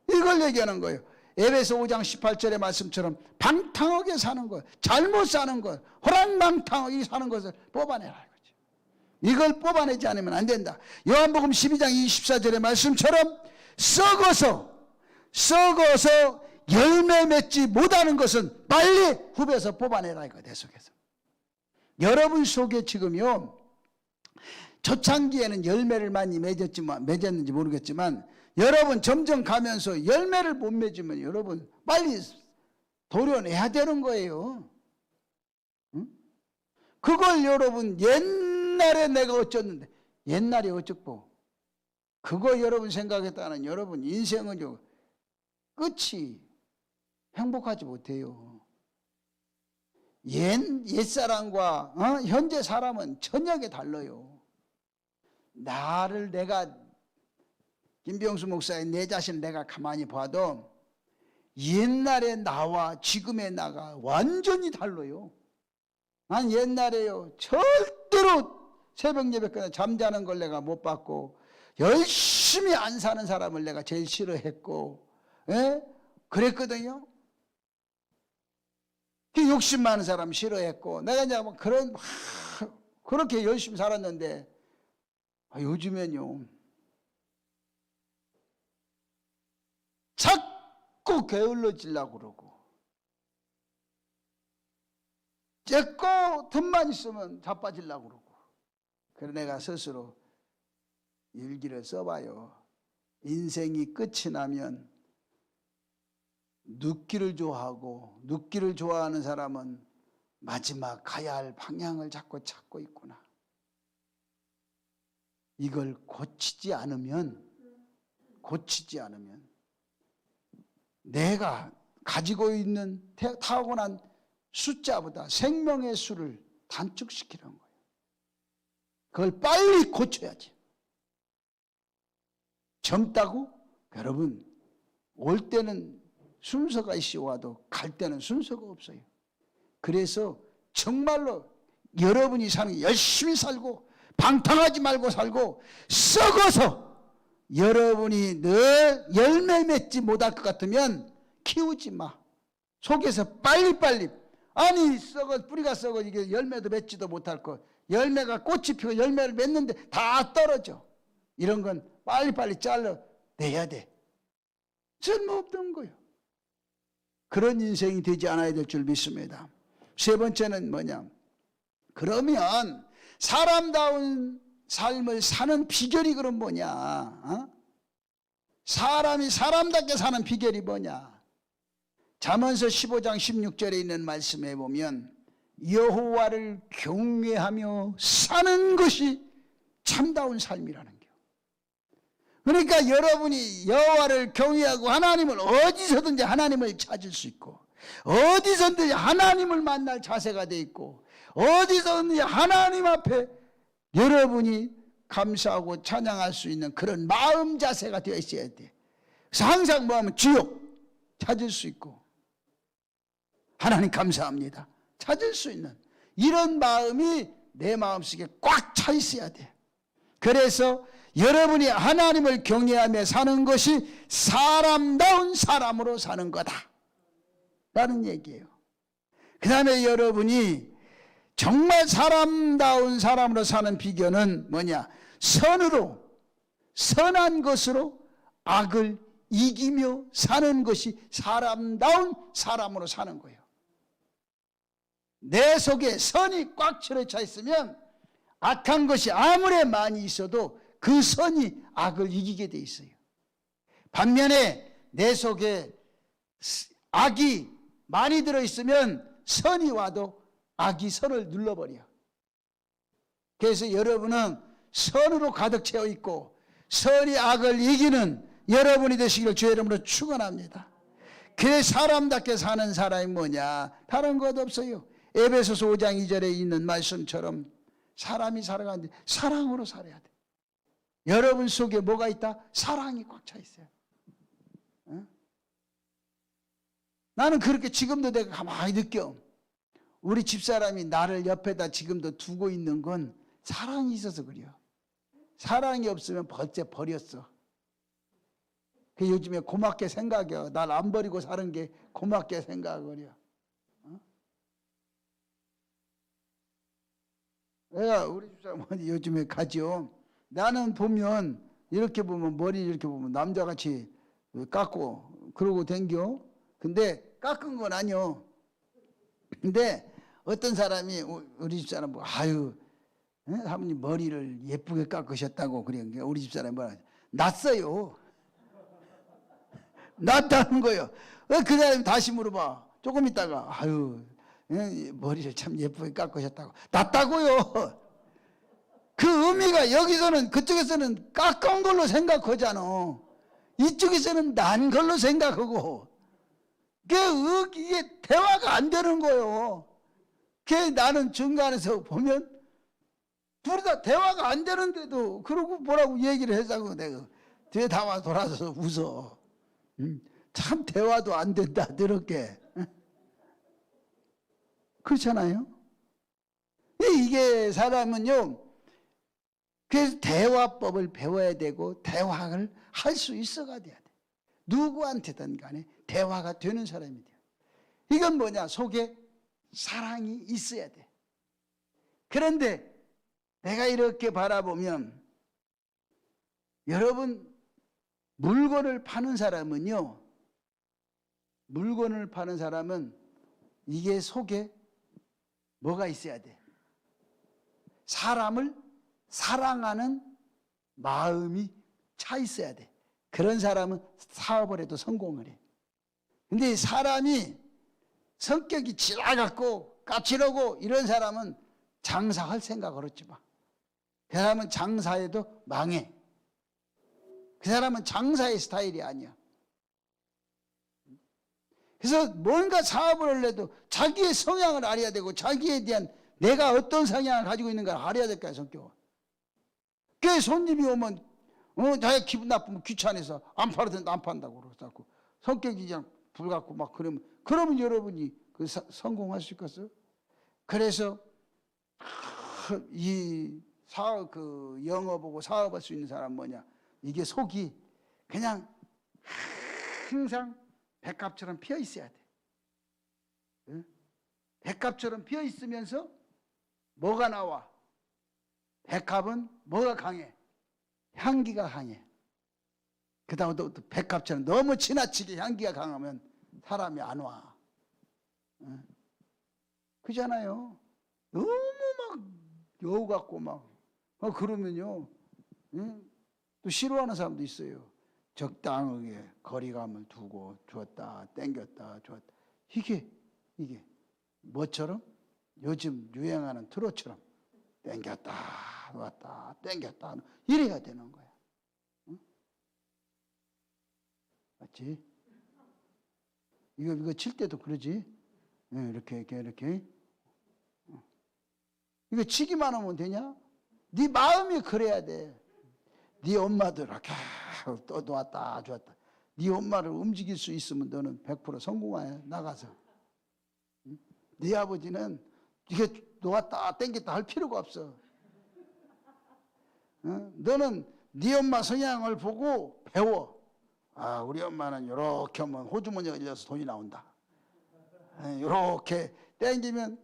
B: 이걸 얘기하는 거예요. 에베소 5장 18절의 말씀처럼 방탕하게 사는 것, 잘못 사는 것, 호랑방탕하게 사는 것을 뽑아내라 이거죠. 이걸 뽑아내지 않으면 안 된다. 요한복음 12장 24절의 말씀처럼 썩어서 열매 맺지 못하는 것은 빨리 후벼서 뽑아내라 이거. 내 속에서. 여러분 속에 지금요 초창기에는 열매를 많이 맺었는지 모르겠지만, 여러분 점점 가면서 열매를 못 맺으면 여러분 빨리 도려내야 되는 거예요. 그걸 여러분 옛날에 내가 어쩌는데, 옛날에 어쩌고 그거 여러분 생각했다는 여러분 인생은요 끝이 행복하지 못해요. 옛사람과 현재 사람은 천하게 달라요. 내가 김병수 목사의 내 자신을 내가 가만히 봐도 옛날의 나와 지금의 나가 완전히 달라요. 난 옛날에요 절대로 새벽 예배까지 잠자는 걸 내가 못 봤고, 열심히 안 사는 사람을 내가 제일 싫어했고, 그랬거든요. 욕심 많은 사람 싫어했고, 내가 이제 그렇게 열심히 살았는데, 요즘엔요 자꾸 게을러지려고 그러고, 째고 틈만 있으면 자빠지려고 그러고. 그래서 내가 스스로 일기를 써봐요. 인생이 끝이 나면 눕기를 좋아하고 눕기를 좋아하는 사람은 마지막 가야 할 방향을 자꾸 찾고 있구나. 이걸 고치지 않으면 내가 가지고 있는 타고난 숫자보다 생명의 수를 단축시키는 거예요. 그걸 빨리 고쳐야지. 젊다고 여러분 올 때는 순서가 있어 와도 갈 때는 순서가 없어요. 그래서 정말로 여러분이 사는 게 열심히 살고 방탕하지 말고 살고 썩어서 여러분이 늘 열매 맺지 못할 것 같으면 키우지 마. 속에서 빨리빨리 아니 뿌리가 썩어 이게 열매도 맺지도 못할 것, 열매가 꽃이 피고 열매를 맺는데 다 떨어져. 이런 건 빨리빨리 잘라내야 돼. 쓸모없던 거예요. 그런 인생이 되지 않아야 될 줄 믿습니다. 세 번째는 뭐냐? 그러면 사람다운 삶을 사는 비결이 그럼 뭐냐? 사람이 사람답게 사는 비결이 뭐냐? 잠언서 15장 16절에 있는 말씀에 보면 여호와를 경외하며 사는 것이 참다운 삶이라는 거예요. 그러니까 여러분이 여호와를 경외하고 하나님을 어디서든지 하나님을 찾을 수 있고 어디서든지 하나님을 만날 자세가 돼 있고 어디서든지 하나님 앞에 여러분이 감사하고 찬양할 수 있는 그런 마음 자세가 되어 있어야 돼. 그래서 항상 뭐하면 주여 찾을 수 있고 하나님 감사합니다 찾을 수 있는 이런 마음이 내 마음속에 꽉 차 있어야 돼. 그래서 여러분이 하나님을 경외하며 사는 것이 사람다운 사람으로 사는 거다 라는 얘기예요. 그 다음에 여러분이 정말 사람다운 사람으로 사는 비결은 뭐냐? 선한 것으로 악을 이기며 사는 것이 사람다운 사람으로 사는 거예요. 내 속에 선이 꽉 차려 있으면 악한 것이 아무리 많이 있어도 그 선이 악을 이기게 돼 있어요. 반면에 내 속에 악이 많이 들어있으면 선이 와도 악이 선을 눌러버려. 그래서 여러분은 선으로 가득 채워 있고 선이 악을 이기는 여러분이 되시기를 주의 이름으로 축원합니다. 그래 사람답게 사는 사람이 뭐냐? 다른 것 없어요. 에베소서 5장 2절에 있는 말씀처럼 사람이 살아가는데 사랑으로 살아야 돼. 여러분 속에 뭐가 있다? 사랑이 꽉 차 있어요. 어? 나는 그렇게 지금도 내가 가만히 느껴. 우리 집사람이 나를 옆에다 지금도 두고 있는 건 사랑이 있어서 그래요. 사랑이 없으면 벌써 버렸어. 그 요즘에 고맙게 생각해요. 날 안 버리고 사는 게 고맙게 생각을 해요. 내가 우리 집사람 요즘에 가죠. 나는 보면 이렇게 보면 머리 이렇게 보면 남자같이 깎고 그러고 댕겨. 근데 깎은 건 아니요. 근데 어떤 사람이 우리 집사람 보고 아유 사모님 머리를 예쁘게 깎으셨다고 그래. 우리 집사람이 뭐라 났어요. 났다는 거예요. 그 사람이 다시 물어봐. 조금 있다가 아유 머리를 참 예쁘게 깎으셨다고. 났다고요. 그 의미가 여기서는 그쪽에서는 깎은 걸로 생각하잖아. 이쪽에서는 난 걸로 생각하고 이게 대화가 안 되는 거예요. 나는 중간에서 보면 둘이 다 대화가 안 되는데도 그러고 뭐라고 얘기를 해서 내가 뒤에 다 돌아서서 웃어. 참 대화도 안 된다 더럽게. 그렇잖아요. 이게 사람은요. 그래서 대화법을 배워야 되고 대화를 할 수 있어가 돼야 돼. 누구한테든 간에 대화가 되는 사람이 돼요. 이건 뭐냐? 속에 사랑이 있어야 돼. 그런데 내가 이렇게 바라보면 여러분 물건을 파는 사람은요. 물건을 파는 사람은 이게 속에 뭐가 있어야 돼? 사람을 사랑하는 마음이 차 있어야 돼. 그런 사람은 사업을 해도 성공을 해. 근데 사람이 성격이 지나갖고 까칠하고 이런 사람은 장사할 생각을 하지 마. 그 사람은 장사해도 망해. 그 사람은 장사의 스타일이 아니야. 그래서 뭔가 사업을 하려도 자기의 성향을 알아야 되고 자기에 대한 내가 어떤 성향을 가지고 있는가를 알아야 될 거야, 성격은. 그 손님이 오면 자기가 기분 나쁘면 귀찮아서 안 팔아도 된다, 안 판다고 그러고 성격이 그냥 불같고 막 그러면 여러분이 성공할 수 있겠어요? 그래서 이 사업 영업하고 사업할 수 있는 사람 뭐냐? 이게 속이 그냥 항상 백합처럼 피어 있어야 돼. 응? 백합처럼 피어 있으면서 뭐가 나와? 백합은 뭐가 강해? 향기가 강해. 그 다음에 또 백합처럼 너무 지나치게 향기가 강하면 사람이 안 와. 응? 그잖아요. 너무 막 여우 같고 막 그러면요. 응? 또 싫어하는 사람도 있어요. 적당하게 거리감을 두고 줬다 땡겼다 줬다. 이게 뭐처럼? 요즘 유행하는 트로트처럼 땡겼다 놨다 땡겼다 이래야 되는 거야. 응? 맞지? 이거 칠 때도 그러지. 이렇게 이거 치기만 하면 되냐? 네 마음이 그래야 돼. 네 엄마도 이렇게 또 놓았다 줬다. 네 엄마를 움직일 수 있으면 너는 100% 성공해. 나가서. 응? 네 아버지는 이게 놓았다 땡겼다 할 필요가 없어. 응? 너는 네 엄마 성향을 보고 배워. 아, 우리 엄마는 이렇게 하면 호주머니가 열려서 돈이 나온다. 이렇게 땡기면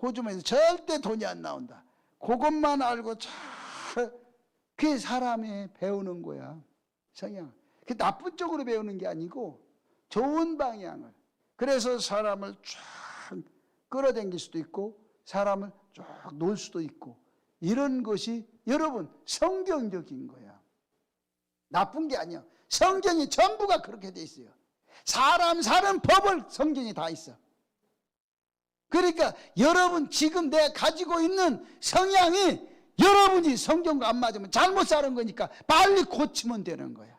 B: 호주머니에서 절대 돈이 안 나온다. 그것만 알고 그게 사람이 배우는 거야. 성향. 그 나쁜 쪽으로 배우는 게 아니고 좋은 방향을. 그래서 사람을 쫙 끌어당길 수도 있고 사람을 쫙 놓을 수도 있고 이런 것이 여러분 성경적인 거야. 나쁜 게 아니야. 성경이 전부가 그렇게 돼 있어요. 사람 사는 법을 성경이 다 있어. 그러니까 여러분 지금 내가 가지고 있는 성향이 여러분이 성경과 안 맞으면 잘못 사는 거니까 빨리 고치면 되는 거야.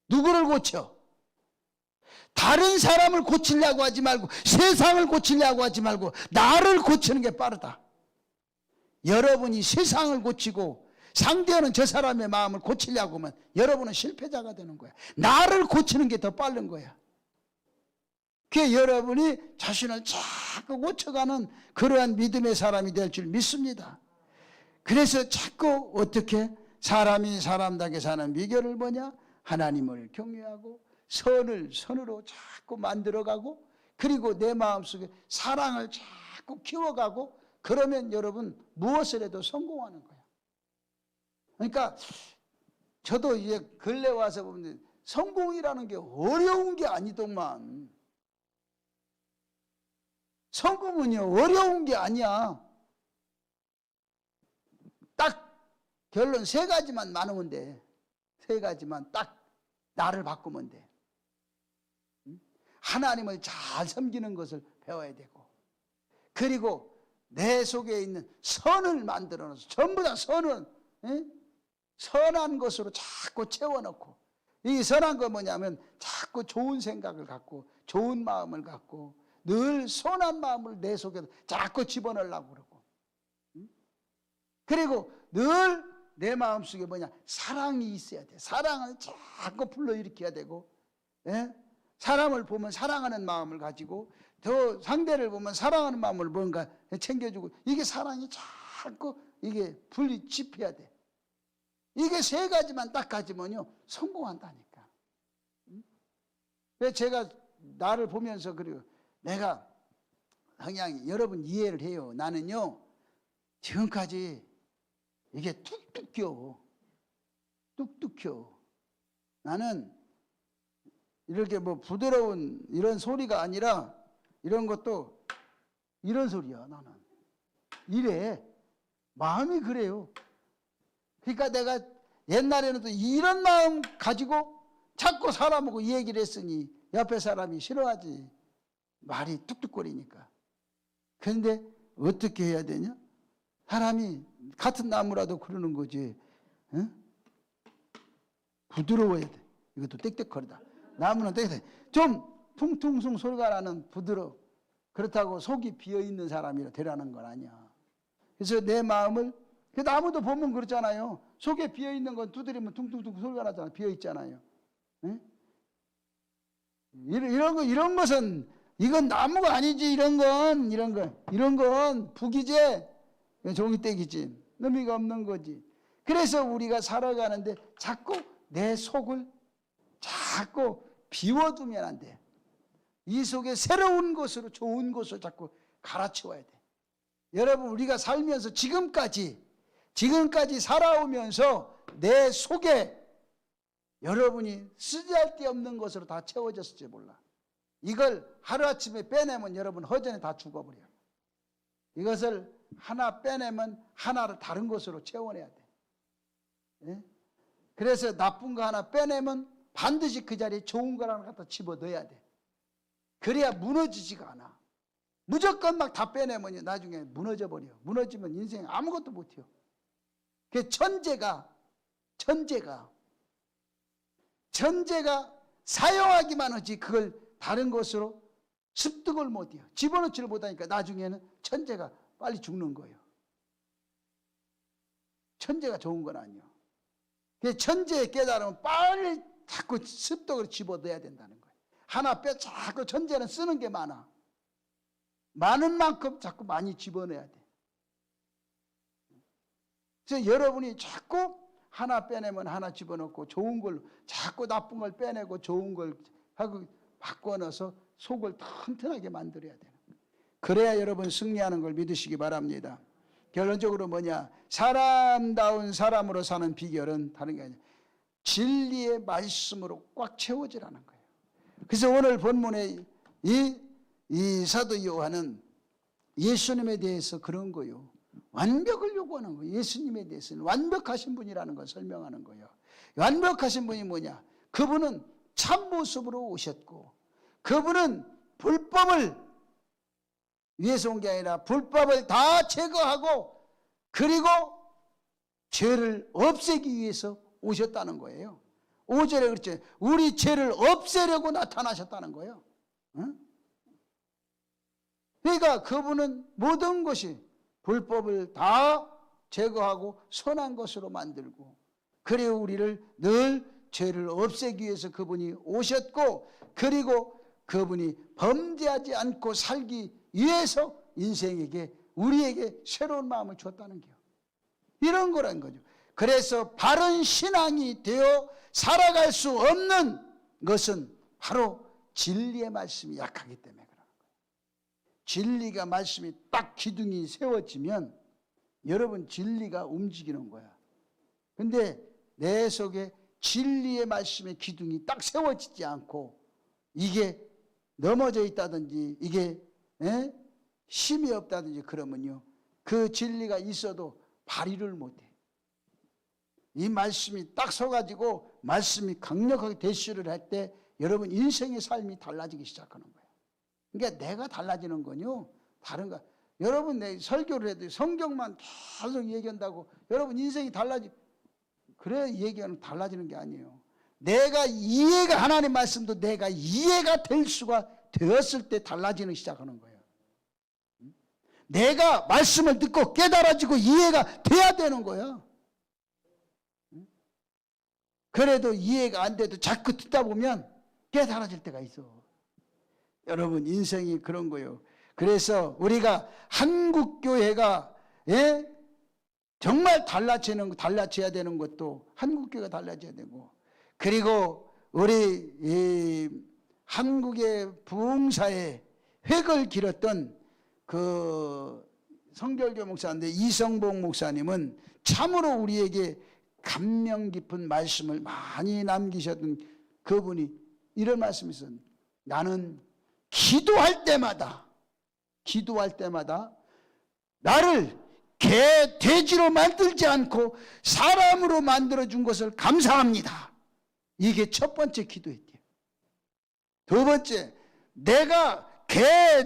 B: 누구를 고쳐? 다른 사람을 고치려고 하지 말고 세상을 고치려고 하지 말고 나를 고치는 게 빠르다. 여러분이 세상을 고치고 상대하는 저 사람의 마음을 고치려고 하면 여러분은 실패자가 되는 거야. 나를 고치는 게 더 빠른 거야. 그게 여러분이 자신을 자꾸 고쳐가는 그러한 믿음의 사람이 될 줄 믿습니다. 그래서 자꾸 어떻게 사람이 사람답게 사는 비결을 뭐냐? 하나님을 경외하고 선을 선으로 자꾸 만들어가고 그리고 내 마음속에 사랑을 자꾸 키워가고 그러면 여러분 무엇을 해도 성공하는 거야. 그러니까 저도 이제 근래 와서 보면 성공이라는 게 어려운 게 아니더만. 성공은요 어려운 게 아니야. 딱 결론 3가지만 많으면 돼. 3가지만 딱 나를 바꾸면 돼. 하나님을 잘 섬기는 것을 배워야 되고 그리고 내 속에 있는 선을 만들어놔서 전부 다 선은 선한 것으로 자꾸 채워넣고 이 선한 거 뭐냐면 자꾸 좋은 생각을 갖고 좋은 마음을 갖고 늘 선한 마음을 내 속에 자꾸 집어넣으려고 그러고 그리고 늘 내 마음속에 뭐냐 사랑이 있어야 돼. 사랑을 자꾸 불러일으켜야 되고 사람을 보면 사랑하는 마음을 가지고 또 상대를 보면 사랑하는 마음을 뭔가 챙겨주고 이게 사랑이 자꾸 이게 분리집해야 돼. 이게 3가지만 딱 가지면요 성공한다니까. 왜 제가 나를 보면서 그래요. 내가 성향이 여러분 이해를 해요. 나는요 지금까지 이게 뚝뚝 껴. 나는 이렇게 뭐 부드러운 이런 소리가 아니라 이런 것도 이런 소리야. 나는 이래 마음이 그래요. 그러니까 내가 옛날에는 또 이런 마음 가지고 자꾸 사람하고 얘기를 했으니 옆에 사람이 싫어하지. 말이 뚝뚝거리니까. 그런데 어떻게 해야 되냐? 사람이 같은 나무라도 그러는 거지. 응? 부드러워야 돼. 이것도 땡땡거리다. 나무는 땡땡. 좀 퉁퉁퉁 소리가 나는 부드러워. 그렇다고 속이 비어있는 사람이라 되라는 건 아니야. 그래서 내 마음을, 그 나무도 보면 그렇잖아요. 속에 비어있는 건 두드리면 퉁퉁퉁 소리가 나잖아요. 비어있잖아요. 응? 이런 것은, 이건 나무가 아니지. 이런 건 북이지. 종이떼기지. 의미가 없는 거지. 그래서 우리가 살아가는데 자꾸 내 속을 자꾸 비워두면 안 돼. 이 속에 새로운 것으로, 좋은 것으로 자꾸 갈아치워야 돼. 여러분, 우리가 살면서 지금까지 살아오면서 내 속에 여러분이 쓰잘데 데 없는 것으로 다 채워졌을지 몰라. 이걸 하루아침에 빼내면 여러분 허전에 다 죽어버려. 이것을 하나 빼내면 하나를 다른 것으로 채워내야 돼. 예? 그래서 나쁜 거 하나 빼내면 반드시 그 자리에 좋은 거 하나 갖다 집어넣어야 돼. 그래야 무너지지가 않아. 무조건 막 다 빼내면 나중에 무너져 버려. 무너지면 인생 아무것도 못해요. 그 천재가 사용하기만 하지 그걸 다른 것으로 습득을 못해요. 집어넣지를 못하니까 나중에는 천재가 빨리 죽는 거예요. 천재가 좋은 건 아니에요. 그 천재의 깨달음은 빨리 자꾸 습득을 집어넣어야 된다는 거예요. 하나 빼 자꾸 천재는 쓰는 게 많아. 많은 만큼 자꾸 많이 집어넣어야 돼. 그래서 여러분이 자꾸 하나 빼내면 하나 집어넣고 좋은 걸 자꾸 나쁜 걸 빼내고 좋은 걸 하고 바꿔넣어서 속을 튼튼하게 만들어야 되는 거예요. 그래야 여러분 승리하는 걸 믿으시기 바랍니다. 결론적으로 뭐냐? 사람다운 사람으로 사는 비결은 다른 게 아니라 진리의 말씀으로 꽉 채워지라는 거예요. 그래서 오늘 본문에 이 사도 요한은 예수님에 대해서 그런 거예요. 완벽을 요구하는 거예요. 예수님에 대해서는 완벽하신 분이라는 걸 설명하는 거예요. 완벽하신 분이 뭐냐? 그분은 참모습으로 오셨고, 그분은 불법을 위해서 온 게 아니라 불법을 다 제거하고 그리고 죄를 없애기 위해서 오셨다는 거예요. 5절에 그랬죠. 우리 죄를 없애려고 나타나셨다는 거예요. 응? 그러니까 그분은 모든 것이 불법을 다 제거하고 선한 것으로 만들고, 그리고 우리를 늘 죄를 없애기 위해서 그분이 오셨고, 그리고 그분이 범죄하지 않고 살기 위해서 인생에게 우리에게 새로운 마음을 줬다는 거예요. 이런 거란 거죠. 그래서 바른 신앙이 되어 살아갈 수 없는 것은 바로 진리의 말씀이 약하기 때문에 그러는 거예요. 진리가 말씀이 딱 기둥이 세워지면 여러분 진리가 움직이는 거야. 근데 내 속에 진리의 말씀의 기둥이 딱 세워지지 않고 이게 넘어져 있다든지 이게 힘이 없다든지 그러면요, 그 진리가 있어도 발휘를 못해. 이 말씀이 딱 서가지고 말씀이 강력하게 대시를 할 때 여러분 인생의 삶이 달라지기 시작하는 거예요. 그러니까 내가 달라지는 건요, 다른 거. 여러분 내 설교를 해도 성경만 계속 얘기한다고 여러분 인생이 그래 얘기하는 달라지는 게 아니에요. 내가 이해가, 하나님 말씀도 내가 이해가 될 수가 되었을 때 달라지는 시작하는 거예요. 내가 말씀을 듣고 깨달아지고 이해가 돼야 되는 거야. 그래도 이해가 안 돼도 자꾸 듣다 보면 깨달아질 때가 있어. 여러분 인생이 그런 거예요. 그래서 우리가 한국교회가 정말 달라져야 되는 것도 한국교회가 달라져야 되고, 그리고 우리 한국의 부흥사에 획을 길었던 그 성결교 목사인데 이성복 목사님은 참으로 우리에게 감명 깊은 말씀을 많이 남기셨던 그분이 이런 말씀이 있어요. 나는 기도할 때마다 나를 개, 돼지로 만들지 않고 사람으로 만들어준 것을 감사합니다. 이게 첫 번째 기도였대요. 두 번째, 내가 개,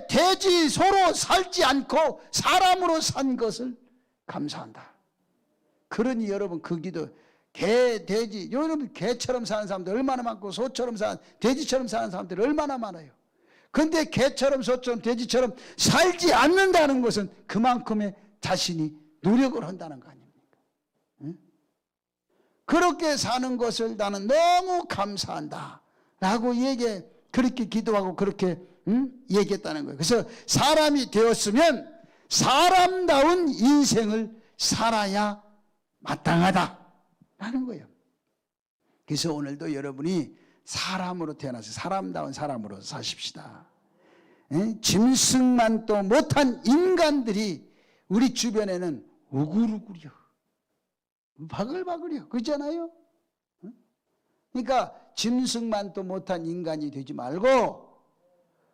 B: 돼지, 소로 살지 않고 사람으로 산 것을 감사한다. 그러니 여러분 그 기도, 개, 돼지, 여러분 개처럼 사는 사람들 얼마나 많고 소처럼 사는, 돼지처럼 사는 사람들이 얼마나 많아요. 근데 개처럼 소처럼 돼지처럼 살지 않는다는 것은 그만큼의 자신이 노력을 한다는 거 아닙니까? 응? 그렇게 사는 것을 나는 너무 감사한다 라고 그렇게 기도하고 그렇게 얘기했다는 거예요. 그래서 사람이 되었으면 사람다운 인생을 살아야 마땅하다 라는 거예요. 그래서 오늘도 여러분이 사람으로 태어나서 사람다운 사람으로 사십시다. 짐승만도 못한 인간들이 우리 주변에는 우글우글이요, 바글바글이요, 그렇잖아요. 그러니까 짐승만도 못한 인간이 되지 말고,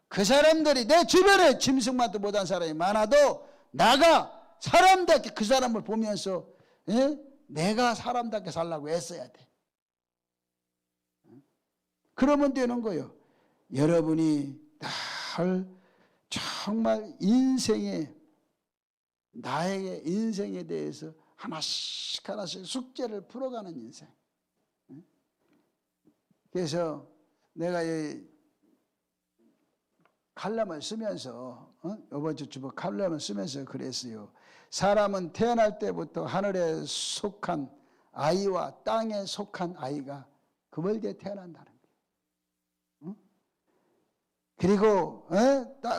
B: 그 사람들이 내 주변에 짐승만도 못한 사람이 많아도 나가 사람답게 그 사람을 보면서 내가 사람답게 살려고 애써야 돼. 그러면 되는 거예요. 여러분이 정말 나에게 인생에 대해서 하나씩 숙제를 풀어가는 인생. 그래서 내가 이 칼럼을 쓰면서 이번 주 주보 칼럼을 쓰면서 그랬어요. 사람은 태어날 때부터 하늘에 속한 아이와 땅에 속한 아이가 그물대에 태어난다는 거예요. 그리고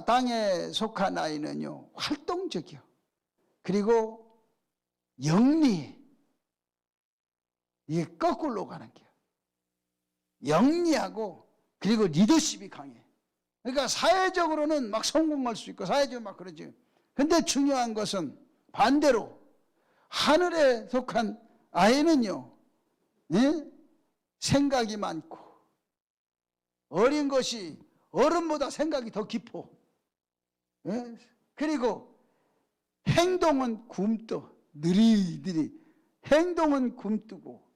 B: 땅에 속한 아이는요 활동적이요, 그리고 영리, 이게 거꾸로 가는 거예요. 영리하고 그리고 리더십이 강해. 그러니까 사회적으로는 막 성공할 수 있고 사회적으로 막 그러지. 근데 중요한 것은 반대로 하늘에 속한 아이는요 생각이 많고, 어린 것이 어른보다 생각이 더 깊어. 그리고 행동은 굼떠, 느리느리 행동은 굼뜨고,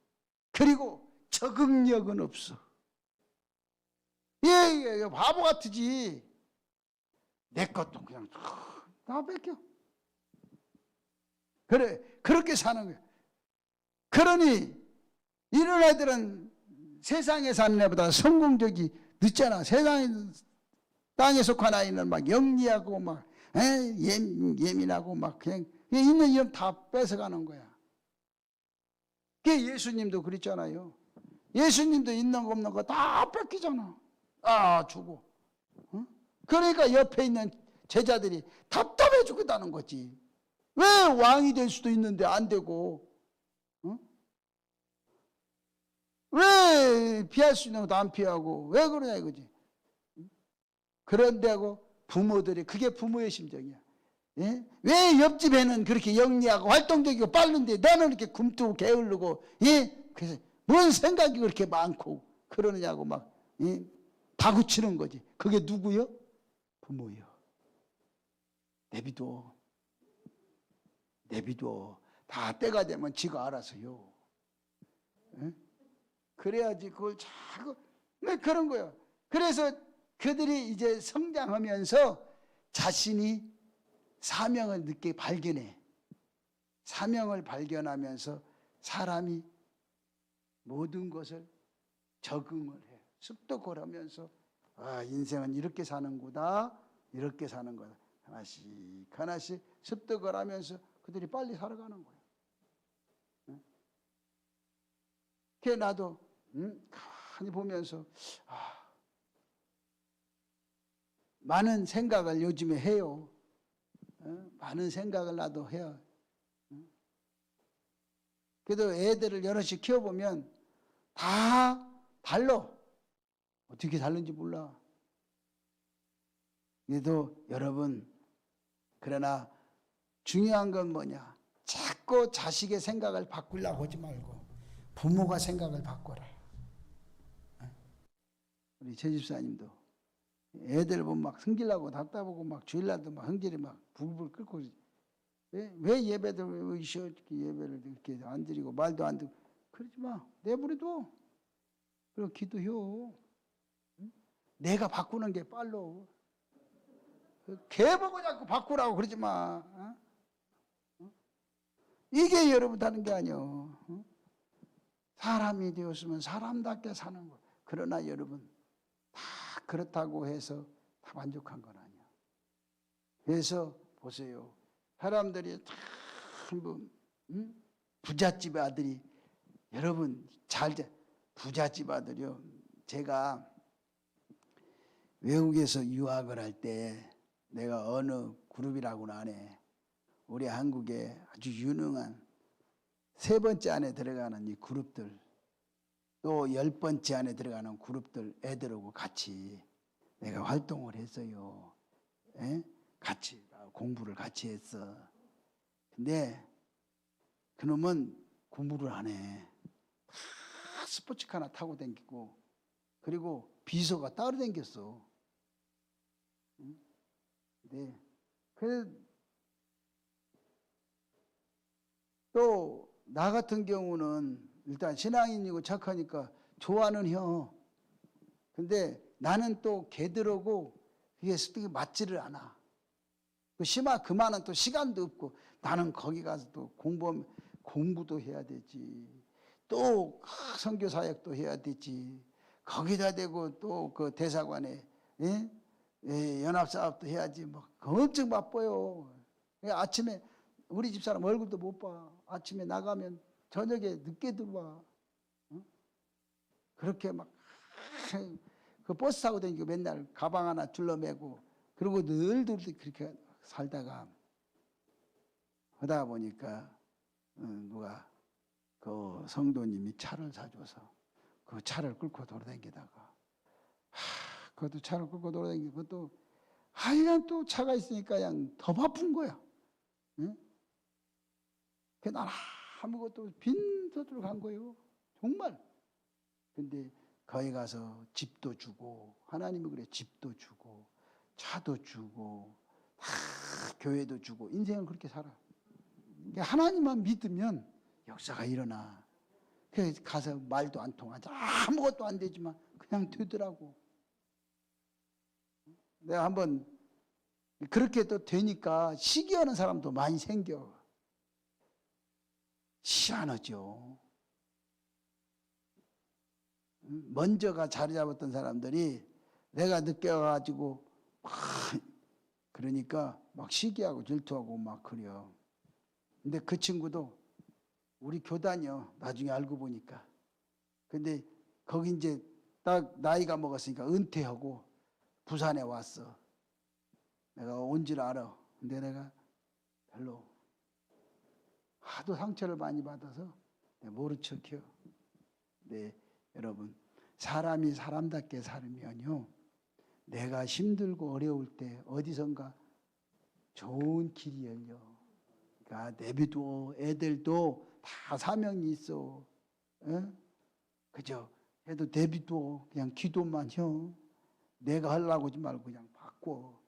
B: 그리고 적응력은 없어. 예, 바보 같으지. 내 것도 그냥 다 뺏겨. 그래, 그렇게 사는 거야. 그러니 이런 애들은 세상에 사는 애보다 성공적이 늦잖아. 땅에 속한 아이는 막 영리하고 막 예민하고 막 그냥 있는 이름 다 뺏어가는 거야. 그게 예수님도 그랬잖아요. 예수님도 있는 거 없는 거 다 뺏기잖아. 주고. 그러니까 옆에 있는 제자들이 답답해 죽겠다는 거지. 왜 왕이 될 수도 있는데 안 되고, 왜 피할 수 있는 것도 안 피하고, 왜 그러냐 이거지. 그런데고 부모들이, 그게 부모의 심정이야. 예? 왜 옆집에는 그렇게 영리하고 활동적이고 빠른데 너는 이렇게 굼뜨고 게을르고, 예? 그래서 뭔 생각이 그렇게 많고 그러느냐고 막 다구치는 거지. 그게 누구요? 부모요. 내비둬. 다 때가 되면 지가 알아서요. 예? 그래야지 그걸 자꾸 그런 거예요. 그래서 그들이 이제 성장하면서 자신이 사명을 늦게 발견해. 사명을 발견하면서 사람이 모든 것을 적응을 해. 습득을 하면서 인생은 이렇게 사는구나, 이렇게 사는 거다. 하나씩 습득을 하면서 그들이 빨리 살아가는 거예요. 그래 나도 가만히 보면서 많은 생각을 요즘에 해요. 많은 생각을 나도 해요. 그래도 애들을 여럿이 키워보면 다 달라. 어떻게 다른지 몰라. 그래도 여러분, 그러나 중요한 건 뭐냐, 자꾸 자식의 생각을 바꾸려고 하지 말고 부모가 생각을 바꿔라. 우리 최 집사님도 애들 보면 막 흥질나고 답답하고 막 주일날도 막 흥질이 막 불불 끓고, 왜 예배들 왜 예배를 이렇게 안 드리고 말도 안 듣고 그러지 마. 내버려둬. 그리고 기도해요. 내가 바꾸는 게 빨로. 개 보고 자꾸 바꾸라고 그러지 마. 이게 여러분 하는 게 아니요. 사람이 되었으면 사람답게 사는 거. 그러나 여러분 다 그렇다고 해서 다 만족한 건 아니야. 그래서 보세요. 사람들이 전부 부잣집 아들이 여러분 부잣집 아들이요. 제가 외국에서 유학을 할 때 내가 어느 그룹이라고는 안 해. 우리 한국에 아주 유능한 3번째 안에 들어가는 이 그룹들 또 10번째 안에 들어가는 그룹들 애들하고 같이 내가 활동을 했어요. 에? 같이 공부를 같이 했어. 근데 그놈은 공부를 안 해. 다 스포츠카 하나 타고 다니고 그리고 비서가 따로 다녔어. 네. 또 나 같은 경우는 일단 신앙인이고 착하니까 좋아는 혀. 근데 나는 또 걔들하고 그게 습득이 맞지를 않아. 그만은 또 시간도 없고 나는 거기 가서 또 공부도 해야 되지. 또 선교 사역도 해야 되지. 거기다 대고 또 그 대사관에 연합사업도 해야지. 뭐 엄청 바빠요. 아침에 우리 집사람 얼굴도 못 봐. 아침에 나가면 저녁에 늦게 들어와. 그렇게 막 그 버스 타고 다니고 맨날 가방 하나 둘러매고 그리고 늘 그렇게 살다가 하다 보니까 누가 그 성도님이 차를 사줘서 그 차를 끌고 돌아다니다가 그것도 차를 끌고 돌아다니고 그것도 하여간 또 차가 있으니까 그냥 더 바쁜 거야. 응? 그 난 아무것도 빈도로 간 거예요. 정말. 근데 거기 가서 집도 주고 하나님이 그래 집도 주고 차도 주고 교회도 주고 인생을 그렇게 살아. 하나님만 믿으면 역사가 일어나. 그래서 가서 말도 안 통하지 아무것도 안 되지만 그냥 되더라고. 내가 한번 그렇게 또 되니까 시기하는 사람도 많이 생겨. 희한하죠. 먼저가 자리 잡았던 사람들이 내가 늦게 와가지고 그러니까 막 시기하고 질투하고 막 그래요. 근데 그 친구도 우리 교단이요. 나중에 알고 보니까. 근데 거기 이제 딱 나이가 먹었으니까 은퇴하고 부산에 왔어. 내가 온 줄 알아. 근데 내가 별로 하도 상처를 많이 받아서 모른 척해요. 네, 여러분 사람이 사람답게 살면요. 내가 힘들고 어려울 때 어디선가 좋은 길이 열려. 그러니까 내비도 애들도 다 사명이 있어. 에? 그죠? 해도 내비도 그냥 기도만 해. 내가 하려고 하지 말고 그냥 바꿔.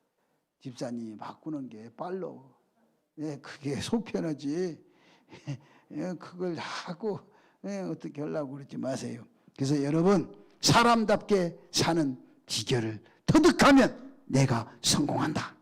B: 집사님이 바꾸는 게 빨로. 예, 그게 속편하지. 예, 그걸 하고 어떻게 하려고 그러지 마세요. 그래서 여러분 사람답게 사는 비결을 터득하면 내가 성공한다.